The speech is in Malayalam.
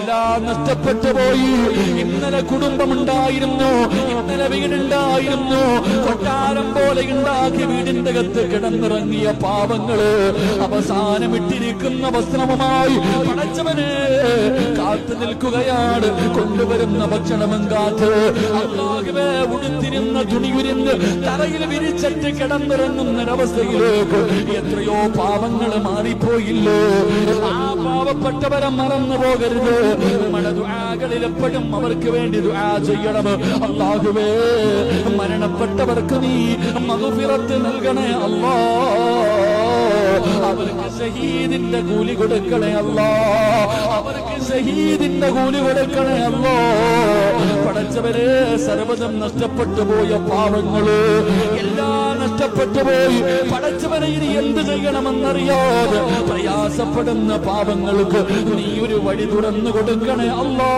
എല്ലാം നഷ്ടപ്പെട്ടു പോയി. ഇന്നലെ കുടുംബമുണ്ടായിരുന്നു, ഇന്നലെ വീടുണ്ടായിരുന്നു, കൊട്ടാരം പോലെ ഉണ്ടാക്കി വീടിന്റെ അകത്ത് കിടന്നിറങ്ങിയ പാവങ്ങള് അവസാനം ഇട്ടിരിക്കുന്ന വസ്ത്രവുമായി പടച്ചവനെ കാത്തു നിൽക്കുകയാണ്. കൊണ്ടുവരുന്ന ഭക്ഷണമെം കാത്ത് അല്ലാഹുവേ ഉടുത്തിരുന്ന തുണിയുരിന്ന് തറയിൽ വിരിച്ചിട്ട് കിടന്നിറങ്ങുന്നൊരവസ്ഥയിലേക്ക് എത്രയോ പാവങ്ങള് മാറിപ്പോയില്ലോ. ആ പാവപ്പെട്ടവരെ മറന്നു പോകരുത്. നമ്മുടെ ദുആകളിൽ എപ്പോഴും അവർക്ക് വേണ്ടി ദുആ ചെയ്യണം. അല്ലാഹുവേ മരണപ്പെട്ടവർക്ക് നീ മഗ്ഫിറത്ത് നൽകണേ അല്ലാ. അവർക്ക് ഷഹീദിന്റെ കൂലി കൊടുക്കണേ അല്ലാ. അവർക്ക് ഷഹീദിന്റെ കൂലി കൊടുക്കണേ അല്ലാ. പടച്ചവരെ സർവ്വതും നഷ്ടപ്പെട്ടു പോയ പാവങ്ങള് എല്ലാം നഷ്ടപ്പെട്ടു പോയി. പടച്ചവനെ ഇനി എന്ത് ചെയ്യണമെന്നറിയാതെ പ്രയാസപ്പെടുന്ന പാവങ്ങൾക്ക് നീ ഒരു വഴി തുറന്നു കൊടുക്കണേ അല്ലാ.